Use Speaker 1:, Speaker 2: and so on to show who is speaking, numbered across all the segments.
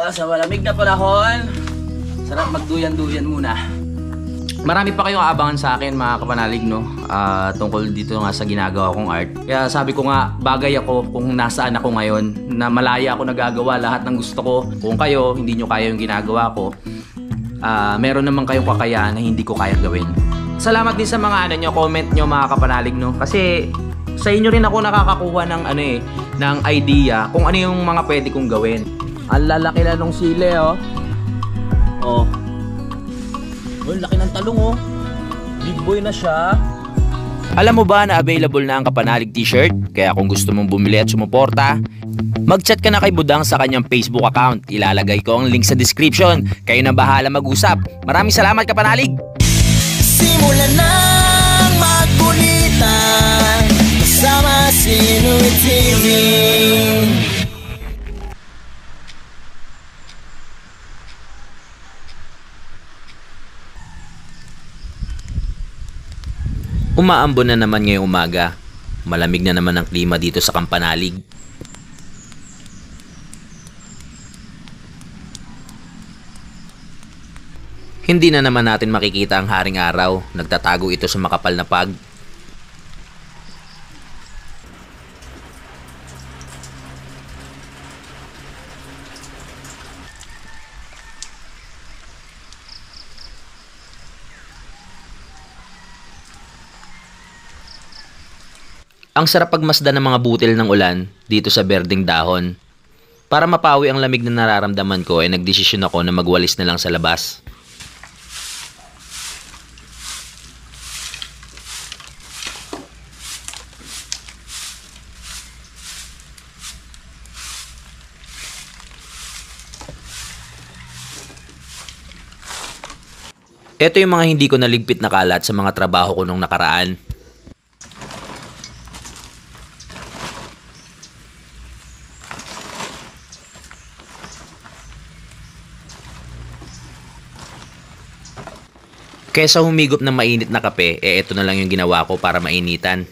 Speaker 1: Sa malamig na panahon, sarap magduyan-duyan muna. Marami pa kayong aabangan sa akin mga kapanalig, no? Tungkol dito nga sa ginagawa kong art. Kaya sabi ko nga, bagay ako kung nasaan ako ngayon, na malaya ako nagagawa lahat ng gusto ko. Kung kayo, hindi nyo kaya yung ginagawa ko, meron naman kayong kakayahan na hindi ko kaya gawin. Salamat din sa mga comment nyo mga kapanalig, no? Kasi sa inyo rin ako nakakakuha ng ng idea kung ano yung mga pwede kong gawin. Ang lalaki na nung sili, oh. Oh. Oh, laki ng talong, oh. Big boy na siya. Alam mo ba na available na ang Kapanalig t-shirt? Kaya kung gusto mong bumili at sumuporta, mag-chat ka na kay Budang sa kanyang Facebook account. Ilalagay ko ang link sa description. Kayo na bahala mag-usap. Maraming salamat, Kapanalig!
Speaker 2: Simulan na magkulitan kasama si Nuy TV.
Speaker 3: Umaambon na naman ngayong umaga. Malamig na naman ang klima dito sa Kampanalig. Hindi na naman natin makikita ang haring araw. Nagtatago ito sa makapal na pag. Ang sarap pagmasdan ng mga butil ng ulan dito sa berdeng dahon. Para mapawi ang lamig na nararamdaman ko ay nagdesisyon ako na magwalis na lang sa labas. Ito yung mga hindi ko naligpit na kalat sa mga trabaho ko nung nakaraan. Kesa humigop ng mainit na kape, ito na lang yung ginawa ko para mainitan.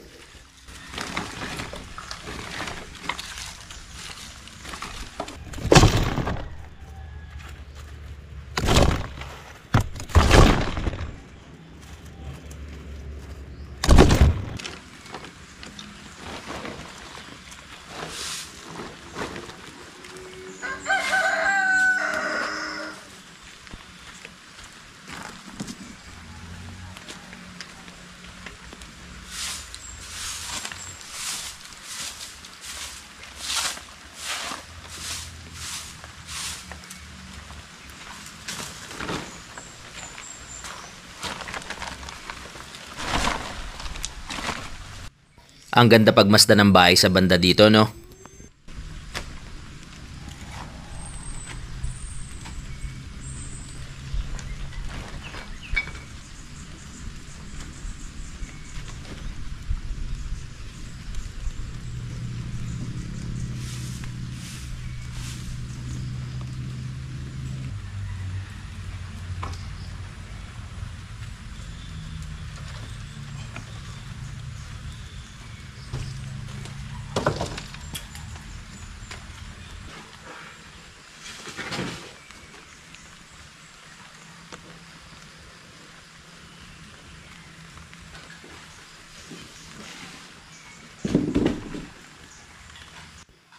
Speaker 3: Ang ganda pagmasdan ng bahay sa banda dito, no?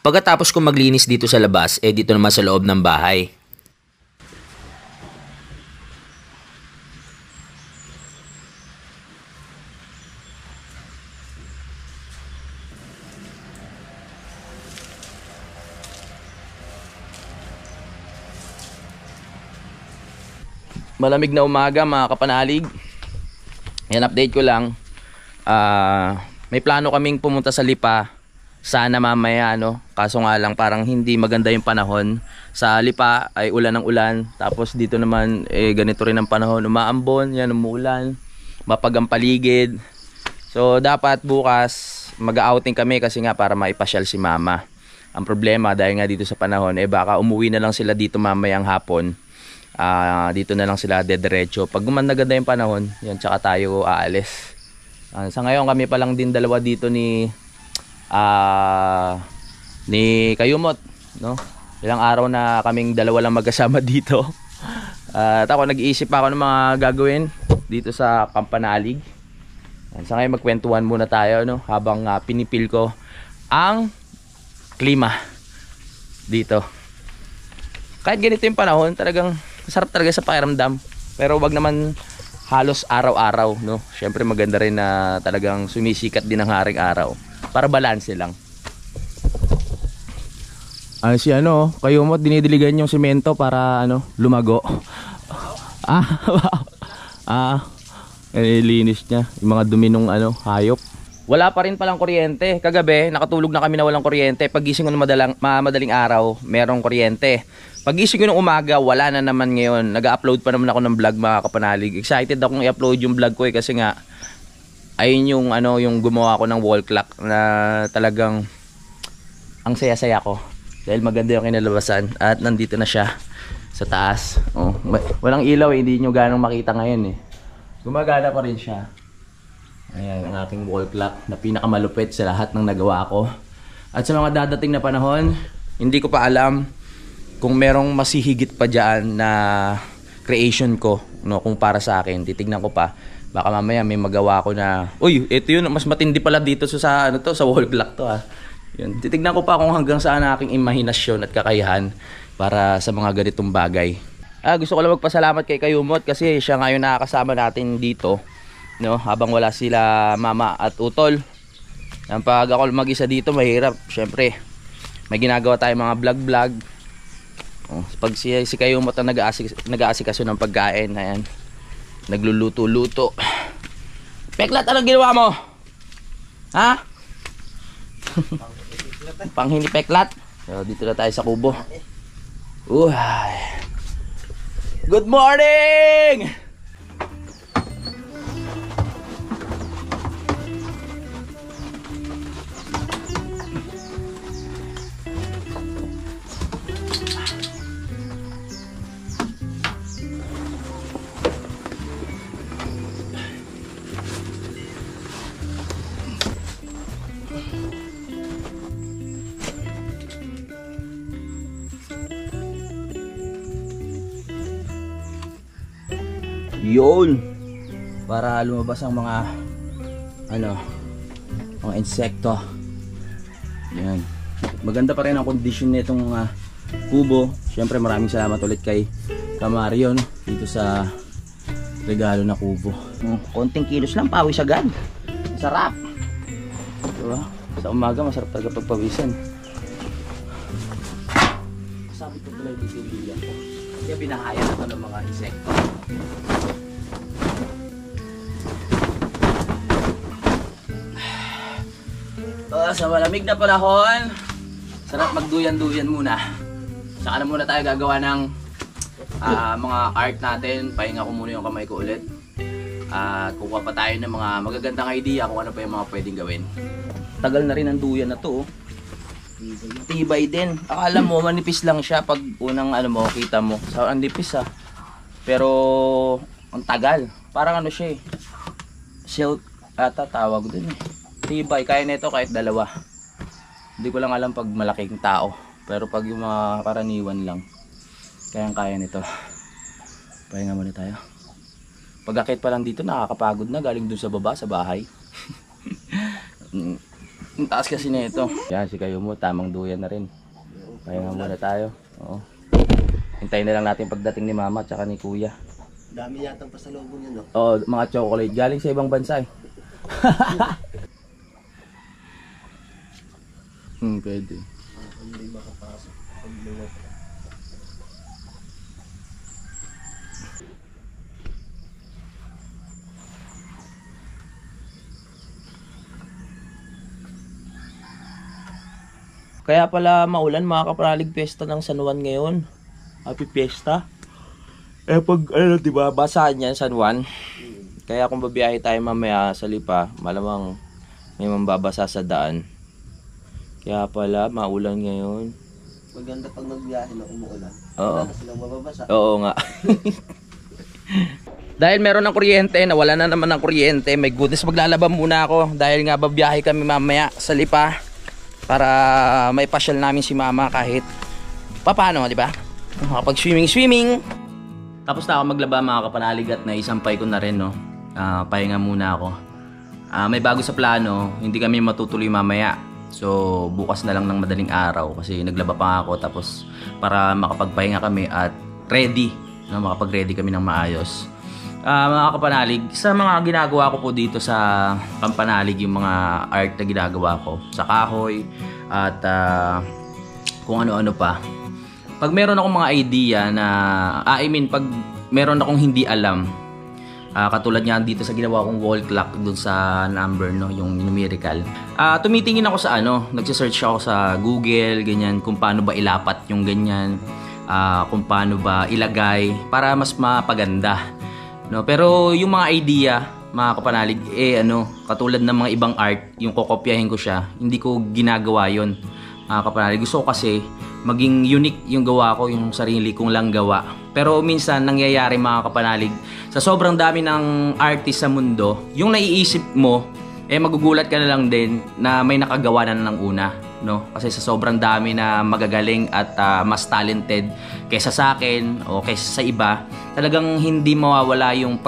Speaker 3: Pagkatapos kong maglinis dito sa labas, dito naman sa loob ng bahay.
Speaker 1: Malamig na umaga mga kapanalig. Yan, update ko lang. May plano kaming pumunta sa Lipa. Sana mamaya, kaso nga lang parang hindi maganda yung panahon. Sa Lipa ay ulan ng ulan. Tapos dito naman ganito rin ang panahon. Umaambon, yan, umuulan. Mapagang paligid. So dapat bukas mag-outing kami kasi nga para maipasyal si mama. Ang problema dahil nga dito sa panahon, baka umuwi na lang sila dito mamayang hapon. Dito na lang sila dediretso. Pag gumanda yung panahon, yan, tsaka tayo aalis. Sa ngayon kami pa lang din dalawa dito ni Kayumot, no? Ilang araw na kaming dalawa lang magkasama dito. At ako nag-iisip ako ng mga gagawin dito sa Kampanalig. Sa ngayon magkwentuhan muna tayo, no, habang pinipil ko ang klima dito. Kahit ganito yung panahon, talagang sarap talaga sa pakiramdam. Pero wag naman halos araw-araw, no. Syempre maganda rin na talagang sumisikat din ang haring araw para balanse lang. Si kayo mo dinidiligan yung semento para lumago. Linis niya yung mga dumi nung hayop. Wala pa rin palang kuryente. Kagabi nakatulog na kami na walang kuryente. Pagising ko ng madaling araw, merong kuryente. Pagising ko ng umaga, wala na naman ngayon. Nag-upload pa naman ako ng vlog, mga kapanalig. Excited akong i-upload yung vlog ko kasi nga ayun yung yung gumawa ko ng wall clock na talagang ang saya-saya ko. Dahil maganda yung kinalabasan at nandito na siya sa taas. Walang ilaw hindi nyo ganong makita ngayon Gumagana pa rin siya. Ayan ang aking wall clock na pinakamalupit sa lahat ng nagawa ko. At sa mga dadating na panahon, hindi ko pa alam kung merong masihigit pa dyan na creation ko, kung para sa akin. Titignan ko pa. Baka mamaya may magawa ko na, uy, ito yun, mas matindi pala dito sa sa wall clock to Yun. Titignan ko pa kung hanggang saan aking imahinasyon at kakayahan para sa mga ganitong bagay. Gusto ko lang magpasalamat kay Kayumot kasi siya ngayon nakakasama natin dito, habang wala sila mama at utol. Pag ako mag-isa dito mahirap, syempre may ginagawa tayong mga vlog. Pag si Kayumot ang nag-aasikaso ng pagkain, ayan, nagluluto-luto. Peklat, anong ginawa mo? Ha? Panghini peklat. Dito na tayo sa kubo. Good morning! Yun, para lumabas ang mga mga insekto. Yan. Maganda pa rin ang condition nitong kubo. Siyempre maraming salamat ulit kay Kamarion dito sa regalo na kubo. Konting kilos lang, pawis agad. Sarap. Diba? Sa umaga masarap talaga pagpawisan. Sabi ko pala dito yung bilyan ko. Kaya binahaya na ito ng mga insekto. Sa malamig na panahon, sarap magduyan-duyan muna. Saka na muna tayo gagawa ng mga art natin. Pahinga ko muna yung kamay ko ulit. At kukuha pa tayo ng mga magagandang idea kung ano pa yung mga pwedeng gawin. Tagal na rin ang duyan na to. Tibay din. Akala mo manipis lang siya pag unang kita mo. So, ang nipis Pero ang tagal. Parang siya silk ata tawag dun Tibay, kaya nito kahit dalawa. Hindi ko lang alam pag malaking tao. Pero pag yung mga karaniwan lang, kaya nito. Pahinga muna tayo. Pag akit pa lang dito, nakakapagod na. Galing dun sa baba, sa bahay. Ang taas kasi nito. Yan, si Kayumot, tamang duyan na rin. Pahinga muna tayo. Hintayin na lang natin pagdating ni mama at saka ni kuya.
Speaker 2: Dami yatang pasalubong yun,
Speaker 1: Mga chocolate. Galing sa ibang bansa pwede.
Speaker 2: Hindi makapasok.
Speaker 1: Kaya pala maulan, mga kapanalig, pesta ng San Juan ngayon. Happy Fiesta. Pag diba, basahan yan San Juan. Kaya kung babiyahe tayo mamaya sa Lipa, malamang may mambabasa sa daan. Kaya pala maulan ngayon.
Speaker 2: Maganda pag magbiyahe na umuulan.
Speaker 1: Oo.
Speaker 2: Wala na silang mababasa.
Speaker 1: Oo nga. Dahil meron ng kuryente, nawala na naman ng kuryente. May goodness, maglalaba muna ako. Dahil nga babiyahe kami mamaya sa Lipa. Para may pasyal namin si mama kahit paano, di ba? Makapag-swimming. Tapos na ako maglaba mga kapanalig at naisampay ko na rin, no? Pahinga muna ako. May bago sa plano, hindi kami matutuloy mamaya. So, bukas na lang ng madaling araw kasi naglaba pa ako tapos para makapagpahinga kami at ready, no? Makapag-ready kami ng maayos. Mga kapanalig, sa mga ginagawa ko po dito sa Kampanalig, yung mga art na ginagawa ko sa kahoy at kung ano-ano pa. Pag meron akong mga idea na, pag meron akong hindi alam, katulad nga dito sa ginawa kong wall clock dun sa number, no, yung numerical. Tumitingin ako sa nagse-search ako sa Google, ganyan, kung paano ba ilapat yung ganyan, kung paano ba ilagay para mas mapaganda. No, pero yung mga idea, mga kapanalig, katulad ng mga ibang art, yung kokopyahin ko siya, hindi ko ginagawa yon. Mga kapanalig, gusto ko kasi maging unique yung gawa ko, yung sarili kong lang gawa. Pero minsan nangyayari mga kapanalig, sa sobrang dami ng artist sa mundo, yung naiisip mo, magugulat ka na lang din na may nakagawa na ng una, no? Kasi sa sobrang dami na magagaling at mas talented kaysa sa akin o kaysa sa iba, talagang hindi mawawala yung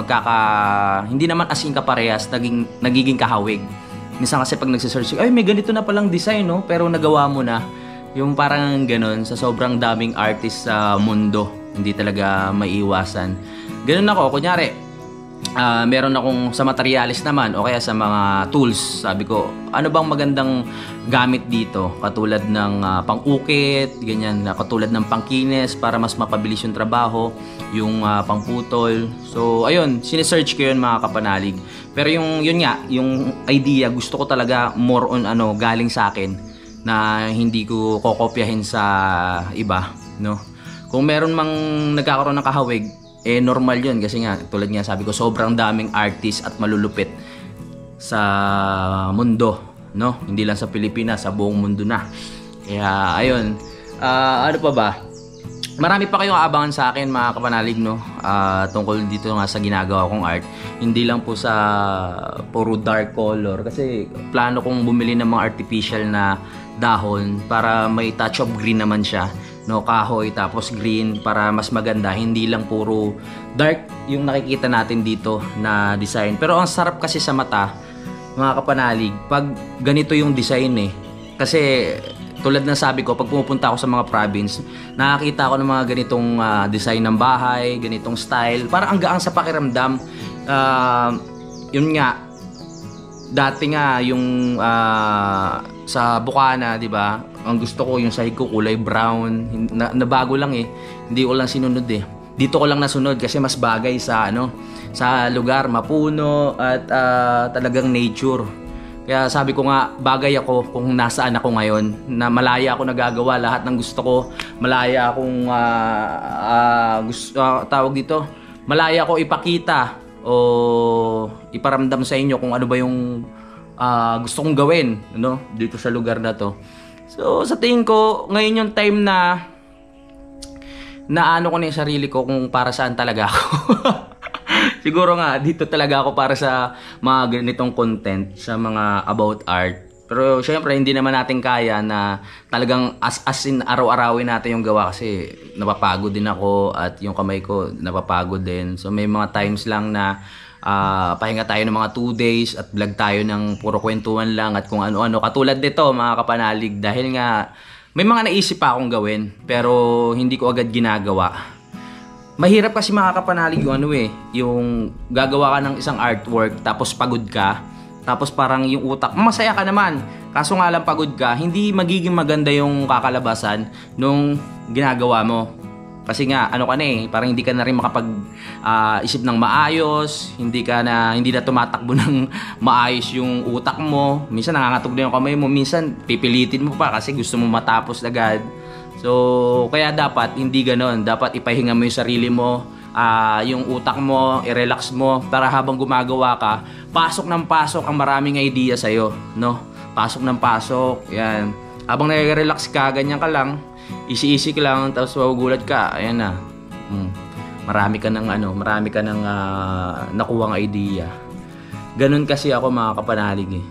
Speaker 1: hindi naman as in kaparehas, nagiging kahawig. Minsan kasi pag nagsisearch, may ganito na palang design, no? Pero nagawa mo na. Yung parang ganun, sa sobrang daming artist sa mundo, hindi talaga maiiwasan. Ganun ako, kunyari, meron akong sa materialis naman o kaya sa mga tools. Sabi ko, ano bang magandang gamit dito? Katulad ng pang-ukit, ganyan, katulad ng pangkines para mas mapabilis yung trabaho, yung pangputol. So, ayun, sinesearch ko yun mga kapanalig. Pero yun nga, yung idea, gusto ko talaga more on galing sa akin na hindi ko kokopyahin sa iba, no? Kung meron mang nagkakaroon ng kahawig, normal yun kasi nga, tulad nga sabi ko, sobrang daming artist at malulupit sa mundo, no? Hindi lang sa Pilipinas, sa buong mundo na. Kaya, ayun. Ano pa ba? Marami pa kayong aabangan sa akin mga kapanalig, no? Tungkol dito nga sa ginagawa kong art. Hindi lang po sa puro dark color kasi plano kong bumili ng mga artificial na dahon para may touch of green naman siya, no? Kahoy tapos green para mas maganda, hindi lang puro dark yung nakikita natin dito na design. Pero ang sarap kasi sa mata mga kapanalig pag ganito yung design kasi tulad ng sabi ko, pag pumupunta ako sa mga province, nakakita ako ng mga ganitong design ng bahay, ganitong style, parang ang gaang sa pakiramdam. Yun nga, dati nga yung sa Bukana, 'di ba? Ang gusto ko yung sahig ko kulay brown, nabago lang hindi ko lang sinunod Dito ko lang nasunod kasi mas bagay sa sa lugar, mapuno at talagang nature. Kaya sabi ko nga, bagay ako kung nasaan ako ngayon, na malaya ako nagagawa lahat ng gusto ko, malaya akong tawag dito, malaya ako ipakita o iparamdam sa inyo kung ano ba yung gusto kong gawin, dito sa lugar na to. So sa tingin ko ngayon yung time na ko na yung sarili ko kung para saan talaga ako. Siguro nga dito talaga ako para sa mga ganitong content, sa mga about art. Pero syempre hindi naman natin kaya na talagang as in araw-arawin natin yung gawa kasi napapagod din ako at yung kamay ko napapagod din. So may mga times lang na pahinga tayo ng mga 2 days at vlog tayo ng puro kwentuhan lang at kung ano-ano. Katulad nito mga kapanalig, dahil nga may mga naisip pa akong gawin pero hindi ko agad ginagawa. Mahirap kasi mga kapanalig yung gagawa ka ng isang artwork tapos pagod ka, tapos parang yung utak, masaya ka naman. Kaso nga lang pagod ka, hindi magiging maganda yung kakalabasan nung ginagawa mo. Kasi nga, parang hindi ka na rin makapag-isip ng maayos, hindi na tumatakbo ng maayos yung utak mo. Minsan nangangatog na yung kamay mo, minsan pipilitin mo pa kasi gusto mo matapos agad. So, kaya dapat hindi ganon. Dapat ipahinga mo yung sarili mo, yung utak mo, i-relax mo para habang gumagawa ka, pasok ng pasok ang maraming idea sa'yo, no? Pasok ng pasok, yan. Habang nag-relax ka, ganyan ka lang, easy ka lang, tapos magugulat ka, ayan na. Marami ka ng nakuhang idea. Ganun kasi ako mga kapanalig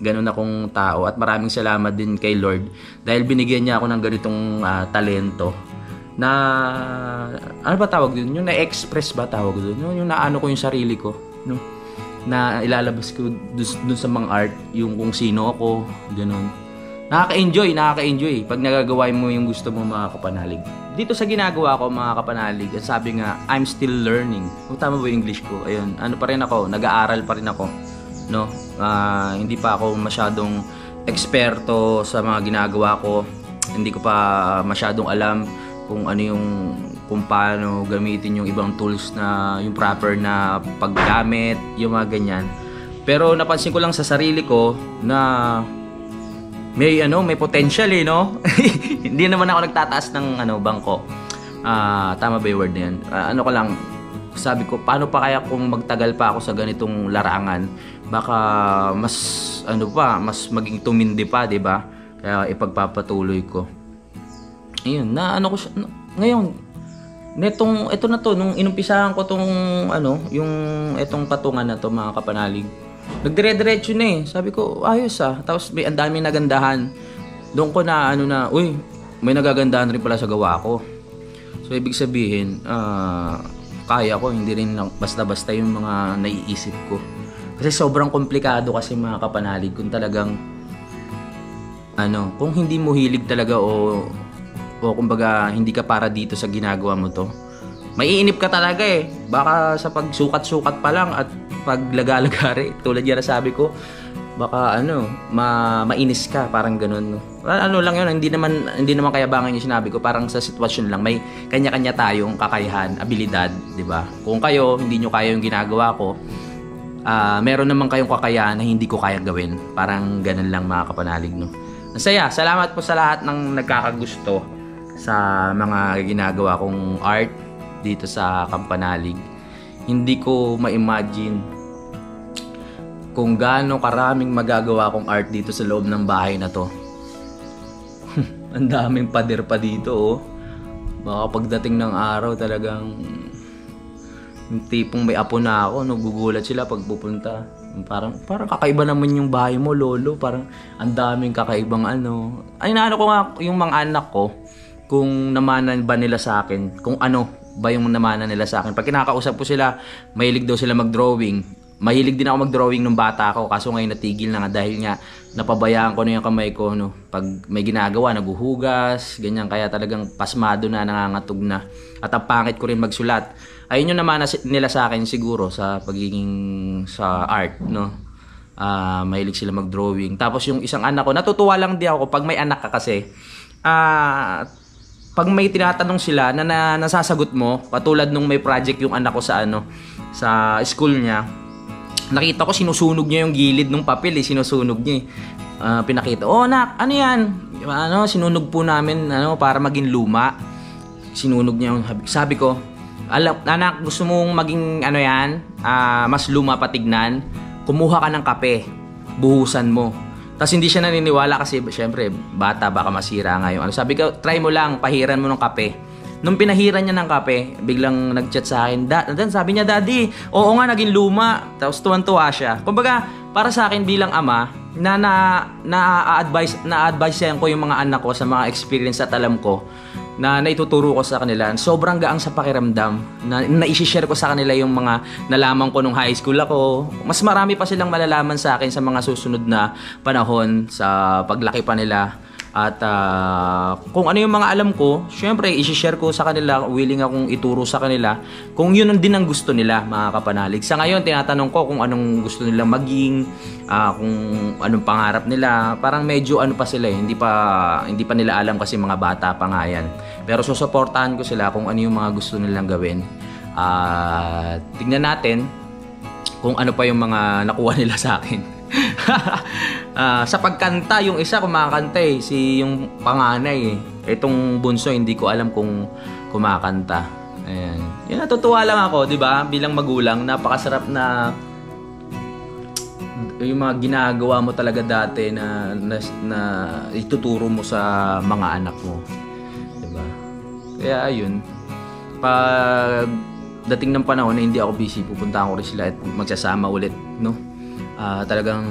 Speaker 1: ganun akong tao. At maraming salamat din kay Lord dahil binigyan niya ako ng ganitong talento na, ano ba tawag dun? Yung na-express ba tawag dun? Yung naano ko yung sarili ko, no? Na ilalabas ko dun sa mga art, yung kung sino ako, ganun. Nakaka-enjoy pag nagagawa mo yung gusto mo, mga kapanalig. Dito sa ginagawa ko, mga kapanalig, at sabi nga, I'm still learning. Kung tama ba yung English ko? Ayun, ano pa rin ako, nag-aaral pa rin ako, no? Hindi pa ako masyadong eksperto sa mga ginagawa ko. Hindi ko pa masyadong alam kung ano yung, kung paano gamitin yung ibang tools na yung proper na paggamit, yung mga ganyan. Pero napansin ko lang sa sarili ko na may potential no? Hindi naman ako nagtataas ng bangko. Tama ba yung word na yan? Ko lang, sabi ko, paano pa kaya kung magtagal pa ako sa ganitong larangan? Baka mas mas maging tumindi pa, 'di ba? Kaya ipagpapatuloy ko. Ayun, ko siya ngayon. Ito na to, nung inumpisahan ko tong yung etong patungan na to, mga kapanalig. Nagdire-diretso na sabi ko, ayos Tapos may ang daming nagandahan. Doon ko na uy, may nagagandahan rin pala sa gawa ko. So ibig sabihin, kaya ko, hindi rin lang basta-basta yung mga naiisip ko. Kasi sobrang komplikado kasi, mga kapanalig, kung talagang kung hindi mo hilig talaga o kumbaga hindi ka para dito sa ginagawa mo to, maiinip ka talaga baka sa pagsukat-sukat pa lang at paglaga-lagari, tulad yan sabi ko, baka mainis ka, parang ganun, no? Lang yun, hindi naman kayabangan yung sinabi ko, parang sa sitwasyon lang, may kanya-kanya tayong kakayahan, abilidad, di ba? Kung kayo hindi nyo kaya yung ginagawa ko, meron naman kayong kakayahan na hindi ko kaya gawin, parang ganun lang, mga kapanalig, no? Masaya, salamat po sa lahat ng nagkakagusto sa mga ginagawa kong art dito sa Kampanalig. Hindi ko ma-imagine kung gaano karaming magagawa kong art dito sa loob ng bahay na to. Ang daming pader pa dito, Baka pagdating ng araw talagang yung tipong may apo na ako, gugulat sila pag pupunta. Parang kakaiba naman yung bahay mo, lolo. Parang ang daming kakaibang Ay, naano ko nga yung mga anak ko, kung namanan ba nila sa akin, kung ano ba yung namanan nila sa akin. Pag kinakausap ko sila, mahilig daw sila mag-drawing. Mahilig din ako mag-drawing nung bata ako, kaso ngayon natigil na nga dahil nga napabayaan ko na yung kamay ko, pag may ginagawa, naguhugas, ganyan, kaya talagang pasmado na, nangangatog na. At ang pangit ko rin magsulat. Ayun yung naman nila sa akin siguro sa pagiging sa art, mahilig sila mag-drawing. Tapos yung isang anak ko, natutuwa lang di ako pag may anak ka kasi, pag may tinatanong sila na nasasagot mo, katulad nung may project yung anak ko sa sa school niya, nakita ko sinusunog niya yung gilid ng papel, sinusunog niya. Pinakita, nak, ano yan? Sinunog po namin para maging luma. Sinunog niya yung, sabi ko, anak, gusto mong maging mas luma patignan, kumuha ka ng kape, buhusan mo. Tapos hindi siya naniniwala kasi syempre bata, baka masira nga yung sabi ko, try mo lang, pahiran mo ng kape. Nung pinahiran niya ng kape, biglang nag-chat sa akin. Sabi niya, Daddy, oo nga, naging luma. Tapos tuwan-tuwa siya. Kumbaga, para sa akin bilang ama, na-advise ko yung mga anak ko sa mga experience at alam ko na naituturo ko sa kanila. Sobrang gaang sa pakiramdam na i-share ko sa kanila yung mga nalaman ko nung high school ako. Mas marami pa silang malalaman sa akin sa mga susunod na panahon sa paglaki pa nila. At kung ano yung mga alam ko, syempre i-share ko sa kanila, willing akong ituro sa kanila kung yun din ang gusto nila, mga kapanalig. Sa ngayon, tinatanong ko kung anong gusto nilang maging, kung anong pangarap nila. Parang medyo pa sila hindi pa nila alam kasi mga bata pa nga yan. Pero susuportahan ko sila kung ano yung mga gusto nilang gawin. Tingnan natin kung ano pa yung mga nakuha nila sa akin. Sa pagkanta, yung isa kumakanta si yung panganay Itong bunso hindi ko alam kung kumakanta. Ayan. Yan, natutuwa lang ako, 'di ba? Bilang magulang, napakasarap na yung mga ginagawa mo talaga dati na ituturo mo sa mga anak mo. 'Di ba? Kaya ayun. Pag dating ng panahon na hindi ako busy, pupuntahan ko rin sila at magsasama ulit, Talagang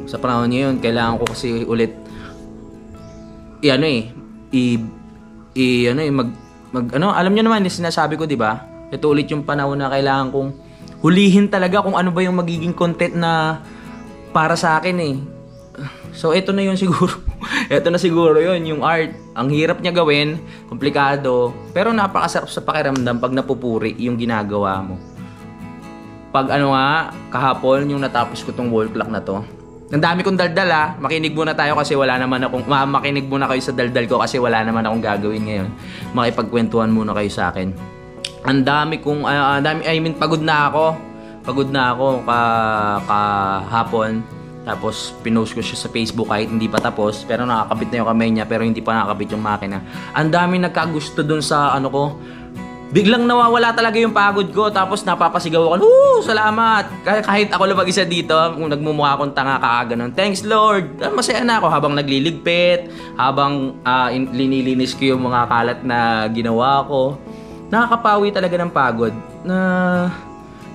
Speaker 1: sa panahon ngayon, kailangan ko kasi ulit alam niyo naman, sinasabi ko, 'di ba? Ito ulit yung panahon na kailangan kong hulihin talaga kung ano ba yung magiging content na para sa akin eh. So ito na yun siguro. Ito na siguro yun, yung art. Ang hirap niya gawin, komplikado, pero napakasarap sa pakiramdam pag napupuri yung ginagawa mo. Pag kahapon yung natapos ko tong wall clock na to. Ang dami kong daldal Makinig muna tayo kasi wala naman akong makinig muna kayo sa daldal ko kasi wala naman akong gagawin ngayon. Makipagkwentuhan muna kayo sa akin. Ang dami kong pagod na ako kahapon. Tapos pinost ko siya sa Facebook kahit hindi pa tapos, pero nakakabit na yung kamay niya pero hindi pa nakakabit yung makina. Ang dami nagkagusto dun sa ko. Biglang nawawala talaga yung pagod ko, tapos napapasigaw ako, salamat! Kahit ako lang mag-isa dito, kung nagmumukha akong tanga ganon. Thanks Lord! Masaya na ako habang nagliligpit, habang linilinis ko yung mga kalat na ginawa ko. Nakakapawi talaga ng pagod na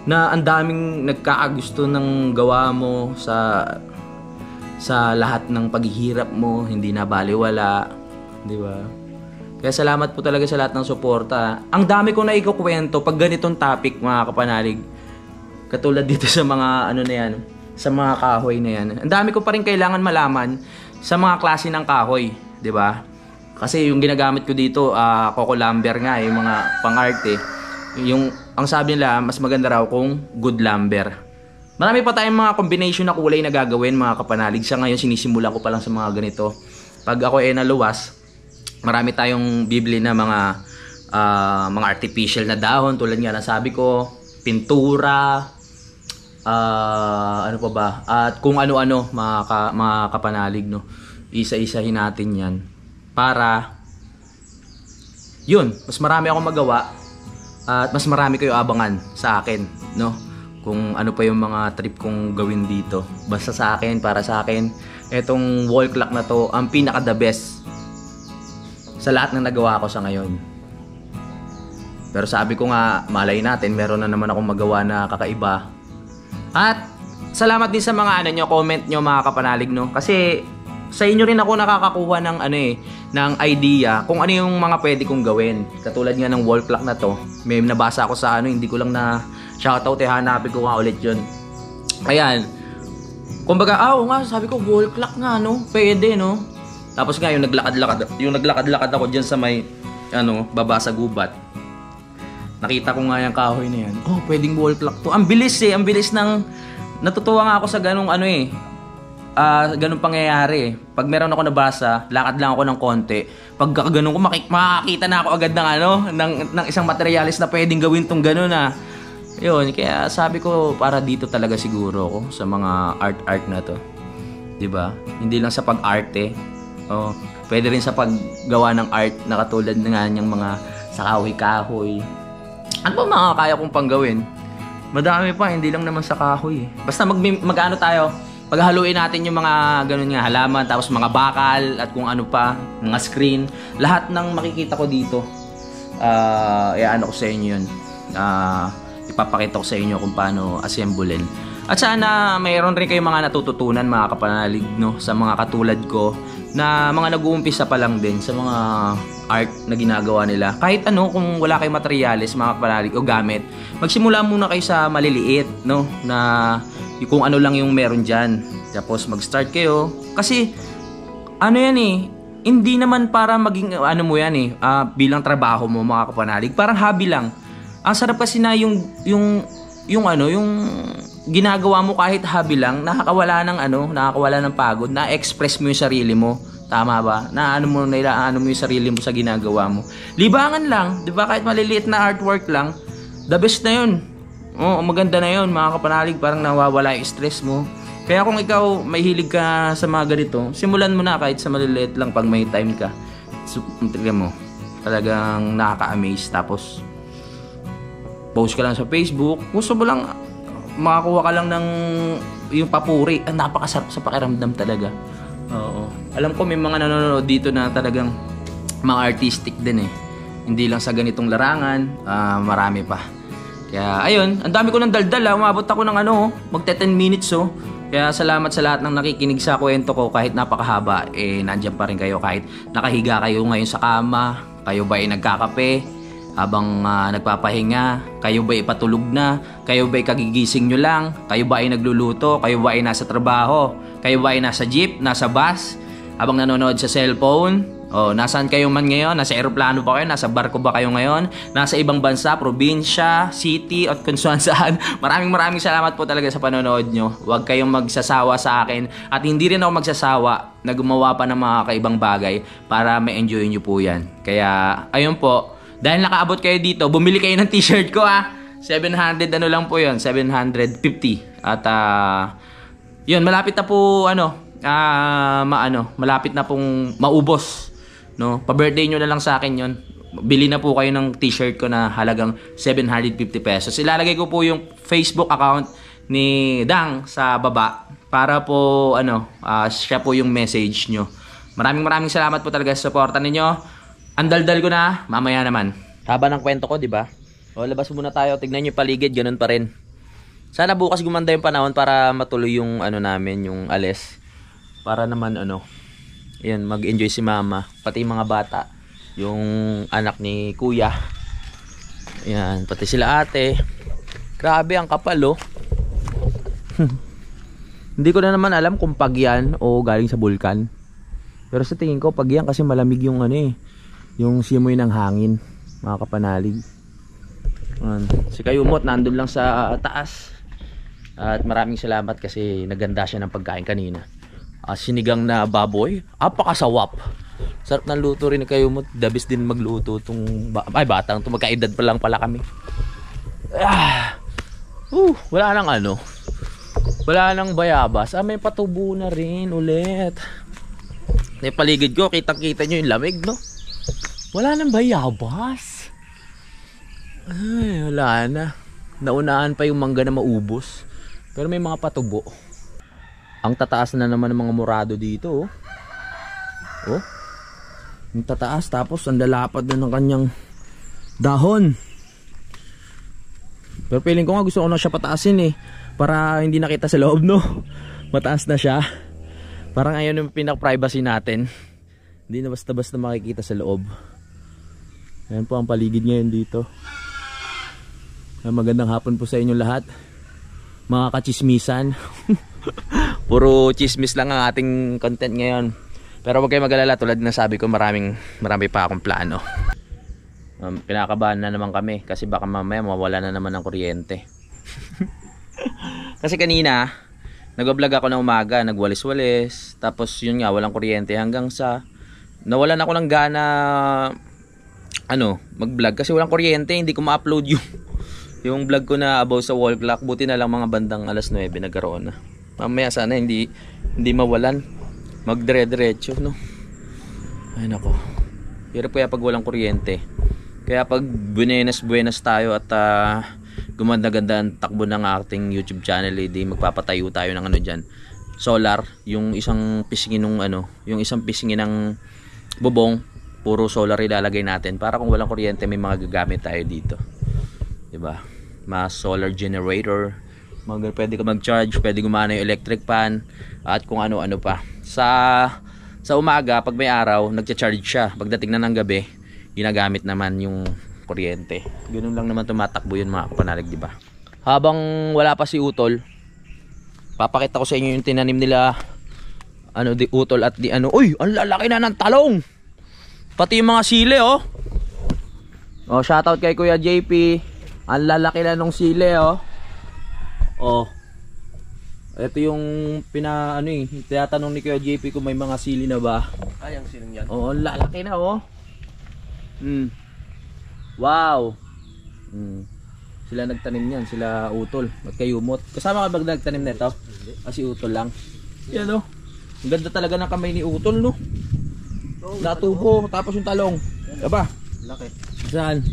Speaker 1: ang daming nagkakagusto ng gawa mo sa lahat ng paghihirap mo, hindi na baliwala, di ba? Kaya salamat po talaga sa lahat ng suporta. Ang dami ko na ikukwento pag ganitong topic, mga kapanalig. Katulad dito sa mga sa mga kahoy na yan. Ang dami ko pa rin kailangan malaman sa mga klase ng kahoy, di ba? Kasi yung ginagamit ko dito, coco lumber nga, yung mga pang-art ang sabi nila, mas maganda raw kung good lumber. Marami pa tayong mga combination na kulay na gagawin, mga kapanalig. Sa ngayon, sinisimula ko pa lang sa mga ganito. Pag ako naluwas, marami tayong bibili na mga artificial na dahon. Tulad nga na sabi ko, pintura, ano pa ba? At kung ano-ano, mga kapanalig, no? Isa-isahin natin yan. Para, yun, mas marami akong magawa. At mas marami kayo abangan sa akin, no? Kung ano pa yung mga trip kong gawin dito. Basta sa akin, para sa akin, etong wall clock na to, ang pinaka the best sa lahat ng nagawa ko sa ngayon. Pero sabi ko nga, malay natin, meron na naman akong magawa na kakaiba. At salamat din sa mga comment nyo, mga kapanalig, no? Kasi sa inyo rin ako nakakakuha ng ng idea kung ano yung mga pwede kong gawin. Katulad nga ng wall clock na to. May nabasa ako sa hindi ko lang na shoutout, hanapin ko nga ulit yun. Ayan. Kumbaga, nga, sabi ko wall clock nga, no? Pwede, no? Tapos nga yung naglakad-lakad ako diyan sa may baba sa gubat. Nakita ko nga yung kahoy na yan. Pwedeng wall clock to. Ang bilis ng natutuwa nga ako sa ganung ganung pangyayari. Pag meron ako nabasa, lakad lang ako ng konti. Pag ganun ko, makakita na ako agad ng isang materialis na pwedeng gawin tong ganun Yun, kaya sabi ko para dito talaga siguro ako sa mga art na to. 'Di ba? Hindi lang sa pag-arte. Pwede rin sa paggawa ng art na katulad nga ng mga sa kahoy-kahoy. Ano ba mga kaya kong panggawin? Madami pa, hindi lang naman sa kahoy. Basta mag-ano tayo, paghaluin natin yung mga ganun nga halaman, tapos mga bakal at kung ano pa, mga screen, lahat ng makikita ko dito. Ano ko sa inyo yun. Ipapakita ko sa inyo kung paano assemblein. At sana mayroon rin kayong mga natututunan, mga kapanalig, no, sa mga katulad ko na mga nag-uumpisa pa lang din sa mga art na ginagawa nila. Kahit kung wala kayong materyales, mga kapanalig, o gamit, magsimula muna kayo sa maliliit, no, na kung ano lang yung meron dyan. Tapos mag-start kayo. Kasi hindi naman para maging bilang trabaho mo, mga kapanalig. Parang hobby lang. Ang sarap kasi na yung ginagawa mo kahit hobby lang, nakakawala ng pagod, na-express mo yung sarili mo. Tama ba? Naano mo yung sarili mo sa ginagawa mo. Libangan lang, 'di ba? Kahit maliliit na artwork lang, the best na 'yun. Maganda na 'yun, mga kapanalig, parang nawawala yung stress mo. Kaya kung ikaw may hilig ka sa mga ganito, simulan mo na kahit sa maliliit lang pag may time ka. So, tignan mo, talagang nakaka-amaze. Tapos post ka lang sa Facebook, gusto mo lang makakuha ka lang ng yung papuri. Napakasarap sa pakiramdam talaga. Oo. Alam ko may mga nanonood dito na talagang mga artistic din Hindi lang sa ganitong larangan, marami pa. Kaya ayun, ang dami ko ng daldal umabot ako ng magte 10 minutes Kaya salamat sa lahat ng nakikinig sa kwento ko kahit napakahaba, nandiyan pa rin kayo kahit nakahiga kayo ngayon sa kama, kayo ba ay nagkakape habang nagpapahinga, kayo ba ay patulog na, kayo ba ay kagigising nyo lang, kayo ba ay nagluluto, kayo ba ay nasa trabaho, kayo ba ay nasa jeep, nasa bus, habang nanonood sa cellphone. Nasaan kayo man ngayon? Nasa eroplano ba kayo? Nasa barko ba kayo ngayon? Nasa ibang bansa, probinsya, city, at kung saan. Maraming salamat po talaga sa panonood nyo. Huwag kayong magsasawa sa akin. At hindi rin ako magsasawa na gumawa pa ng mga kaibang bagay para ma-enjoy nyo po yan. Kaya, ayun po. Dahil nakaabot kayo dito, bumili kayo ng t-shirt ko 700 ano lang po yun, 750. At, yun, malapit na po, malapit na pong maubos. No, pa-birthday nyo na lang sa akin yon. Bili na po kayo ng t-shirt ko na halagang 750 pesos. Ilalagay ko po yung Facebook account ni Dang sa baba para po siya po yung message nyo. Maraming salamat po talaga sa suporta ninyo. Andaldal ko na, mamaya naman. Haba ng kwento ko, di ba? Labas muna tayo, tignan nyo paligid, ganun pa rin. Sana bukas gumanda yung panahon para matuloy yung namin, yung alis. Para naman yan, mag-enjoy si mama, pati yung mga bata, yung anak ni kuya, yan, pati sila ate. Grabe ang kapal Hindi ko na naman alam kung pag yan o galing sa bulkan, pero sa tingin ko pag yan kasi malamig yung yung simoy ng hangin, mga kapanalig. Si Kayumot nandun lang sa taas, at maraming salamat kasi naganda siya ng pagkain kanina. Sinigang na baboy, apakasawap. Sarap ng luto rin kayo mo. Dabis din magluto tong batang to, magkaedad pa lang pala kami. Wala nang wala nang bayabas. May patubo na rin ulit. May paligid ko, kitang-kita nyo yung lamig, no? Wala nang bayabas. Ay, wala na. Naunahan pa yung mangga na maubos. Pero may mga patubo. Ang tataas na naman ng mga murado dito. Ang tataas, tapos ang lalapad na ng kanyang dahon. Pero feeling ko nga gusto ko na siya pataasin para hindi nakita sa loob, no? Mataas na siya. Parang ayun yung pinak-privacy natin. Hindi na basta-basta makikita sa loob. Ayan po ang paligid ngayon dito. Magandang hapon po sa inyo lahat, mga kachismisan. Puro chismis lang ang ating content ngayon. Pero huwag kayo mag-alala, tulad na sabi ko, marami pa akong plano. Pinakabahan na naman kami kasi baka mamaya mawala na naman ng kuryente. Kasi kanina nag-vlog ako ng umaga, nagwalis-walis, tapos yun nga, walang kuryente hanggang sa nawalan ako ng gana mag-vlog kasi walang kuryente. Hindi ko ma-upload yung vlog ko na about sa wall clock. Buti na lang mga bandang alas 9 nagkaroon na. Mamaya sana hindi mawalan, magdire-diretso, no? Ay nako, hirap kaya pag walang kuryente. Kaya pag buenas tayo at gumanda-ganda ang takbo ng ating YouTube channel, di magpapatayo tayo ng dyan, solar, yung isang pisngin yung isang pisngin ng bubong, puro solar ilalagay natin para kung walang kuryente may mga gagamit tayo dito, diba? Mas solar generator, pwede ka mag-charge, pwede gumana yung electric fan, at kung ano-ano pa. Sa umaga, pag may araw, nagcha-charge siya. Pagdating na ng gabi, ginagamit naman yung kuryente. Ganun lang naman tumatakbo yun, mga kapanalig, diba? Habang wala pa si Utol, papakita ko sa inyo yung tinanim nila, di Utol at uy, ang lalaki na ng talong! Pati yung mga sili, shoutout kay Kuya JP. Ang lalaki na nung sili, ito yung tinatanong ni Kuya JP kung may mga sili na ba.
Speaker 2: Ay, ang siling yan.
Speaker 1: Ang lalaki na, Wow. Sila nagtanim yan, sila Utol at Kayumot. Kasama ka ba nagtanim nito? Kasi Utol lang. Yan, ang ganda talaga ng kamay ni Utol, no? Natubo, tapos yung talong. Diba?
Speaker 2: Laki.
Speaker 1: Saan?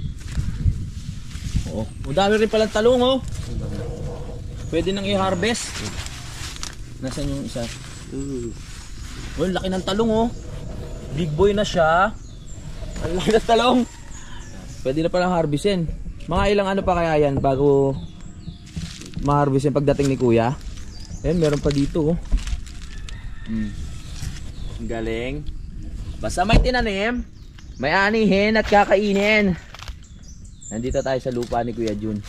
Speaker 1: Ang dami rin palang talong, pwede nang i-harvest. Nasaan yung isa? Laki ng talong, big boy na siya. Ang laki ng talong. Pwede na palang harvestin. Mga ilang pa kaya yan bago ma-harvestin pagdating ni Kuya? Ayan, meron pa dito, oh. Ang galing. Basta may tinanim, may anihin at kakainin. Nandito tayo sa lupa ni Kuya Jun.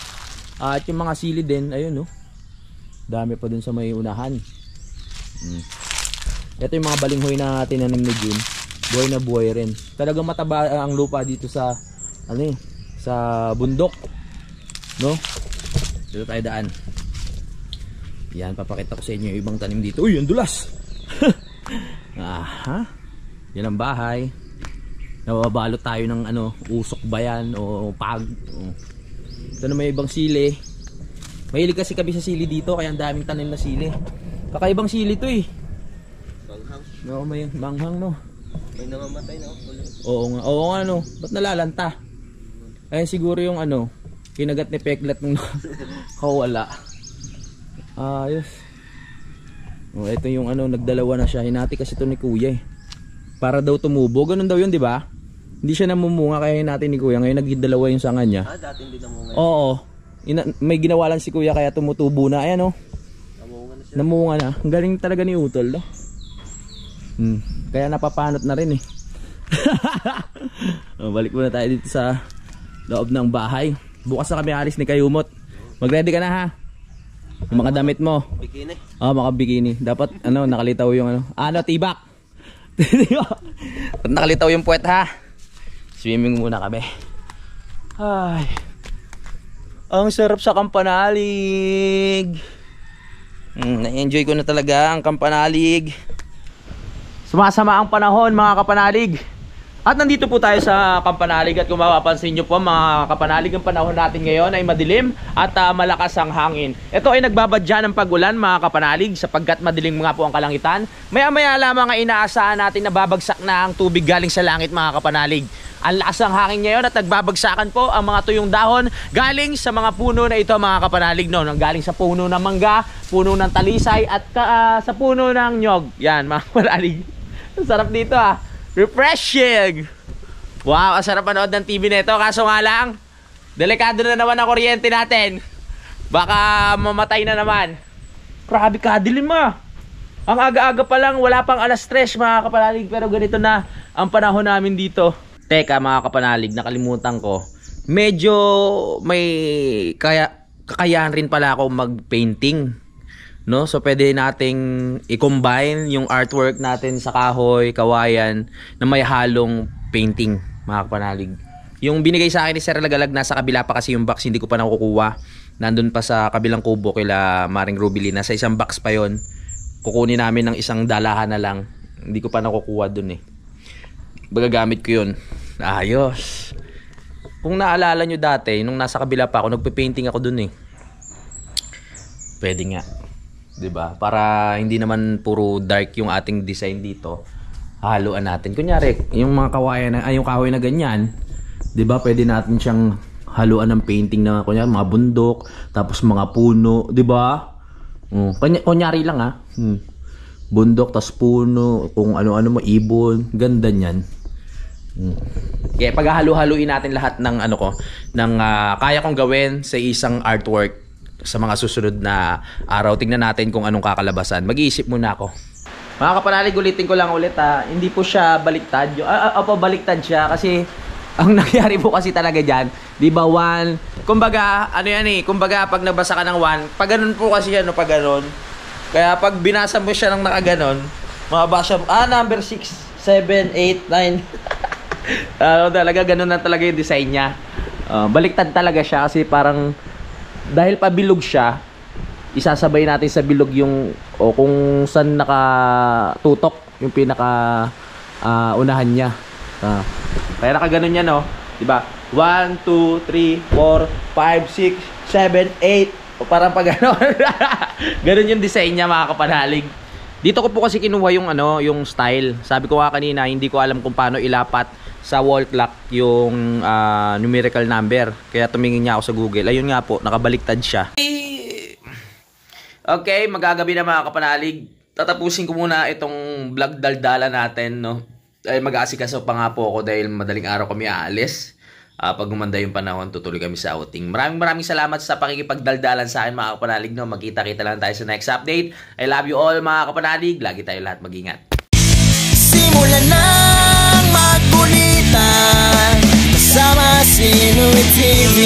Speaker 1: At yung mga sili din, ayun, oh. Dami pa dun sa may unahan. Ito yung mga balinghoy na tinanim ni Jun. Buhay na buhay rin. Talagang mataba ang lupa dito sa ano sa bundok. No? Dito tayo daan. Yan, papakita ko sa inyo yung ibang tanim dito. Uy, ang dulas. Aha. Yan ang bahay. Nababalot tayo ng ano, usok ba yan o pag. Ito na may ibang sili. Mahilig kasi kami sa sili dito, kaya ang daming tanim na sili. Kakaibang sili to eh.
Speaker 2: Manghang.
Speaker 1: No, may manghang no.
Speaker 2: May namamatay na ako.
Speaker 1: Oo nga no. Ba't nalalanta? Ayun siguro yung ano, kinagat ni Peklat nung kawala. Ayos. Oh, ito yung ano, nagdalawa na siya. Hinati kasi ito ni Kuya eh. Para daw tumubo. Ganun daw yun, di ba? Hindi siya namumunga kaya hinati ni Kuya. Ngayon nagdalawa yung sanga niya.
Speaker 2: Dati hindi namunga.
Speaker 1: Oo. May ginawa lang si Kuya kaya tumutubo na. Ayan oh.
Speaker 2: Namunga na siya.
Speaker 1: Namunga na. Ang galing talaga ni Utol, no? Kaya napapanot na rin eh. Balik muna tayo dito sa loob ng bahay. Bukas na kami alis ni Kayumot. Mag-ready ka na ha. Yung mga damit mo.
Speaker 2: Bikini.
Speaker 1: Mga bikini. Dapat ano, nakalitaw yung ano. Tibak. Nakalitaw yung puwet ha. Swimming muna kami. Ay. Ang sarap sa Kampanalig. Na-enjoy ko na talaga ang Kampanalig. Sumasama ang panahon mga kapanalig. At nandito po tayo sa Kampanalig at kung mapapansin nyo po mga kapanalig, ang panahon natin ngayon ay madilim at malakas ang hangin. Ito ay nagbabadya ng pag-ulan mga kapanalig sapagkat madilim nga po ang kalangitan. Maya-maya lamang ay inaasahan natin na babagsak na ang tubig galing sa langit mga kapanalig. Ang lakas ng hangin ngayon at nagbabagsakan po ang mga tuyong dahon galing sa mga puno na ito mga kapanalig. No? Galing sa puno ng mangga, puno ng talisay at sa puno ng nyog. Yan mga kapanalig. Ang sarap dito ah. Refreshing! Wow, ang sarap manood ng TV nito. Kaso nga lang, delikado na naman ang kuryente natin. Baka mamatay na naman. Grabe kadilim ah. Ang aga-aga pa lang, wala pang alas 3 mga kapanalig. Pero ganito na ang panahon namin dito. Teka mga kapanalig, nakalimutan ko. Medyo may kakayahan rin pala ako mag-painting. No? So pwede nating i-combine yung artwork natin sa kahoy, kawayan na may halong painting mga kapanalig. Yung binigay sa akin ni Sir Lagalag, nasa kabila pa kasi yung box, hindi ko pa nakukuha. Nandun pa sa kabilang kubo kila Maring Rubili. Nasa isang box pa yon. Kukunin namin ng isang dalahan na lang. Hindi ko pa nakukuha dun eh. Magagamit ko yun. Ayos. Kung naalala nyo dati, nung nasa kabila pa ako, nagpe-painting ako dun eh. Pwede nga. 'Di ba? Para hindi naman puro dark yung ating design dito. Haluan natin. Kunyari, yung mga kawayan yung kahoy na ganyan, 'di ba? Pwede natin siyang haluan ng painting na kunyari mga bundok, tapos mga puno, 'di ba? Kunyari lang ha. Bundok tas puno, kung ano-ano mo ibon, ganda niyan. Kaya paghahalu-haluin natin lahat ng kaya kong gawin sa isang artwork. Sa mga susunod na araw, tingnan natin kung anong kakalabasan. Mag-iisip muna ako. Mga kapanalig, ulitin ko lang ulit ha. Hindi po siya baliktad. Opo, baliktad siya kasi ang nangyari po kasi talaga dyan, di ba, kumbaga, ano yan eh, kumbaga pag nabasa ka ng 1, pag ganun po kasi yan, pag ganun. Kaya pag binasa mo siya ng nakaganon, mabasa mo, number 6, 7, 8, 9. Talaga ganun na talaga yung design niya. Baliktad talaga siya kasi parang dahil pabilog siya, isasabay natin sa bilog yung kung saan nakatutok yung pinaka unahan niya. Kaya nakaganon yan, no? Diba? 1, 2, 3, 4, 5, 6, 7, 8. O parang pag gano'n. Ganun yung design niya mga kapanalig. Dito ko po kasi kinuha yung yung style. Sabi ko nga kanina, hindi ko alam kung paano ilapat sa wall clock yung numerical number. Kaya tumingin niya ako sa Google. Ayun nga po, nakabaliktad siya. Okay, magagabi na mga kapanalig. Tatapusin ko muna itong vlog daldala natin, no? Ay mag-aasikaso pa nga po ako dahil madaling araw kami aalis.
Speaker 3: Pag gumanda yung panahon, tutuloy kami sa outing. Maraming salamat sa pakikipagdaldalan sa akin mga kapanalig. No? Magkita-kita lang tayo sa next update. I love you all mga kapanalig. Lagi tayo lahat mag-ingat.
Speaker 2: Simulan ng magkulitan kasama si Inuit TV.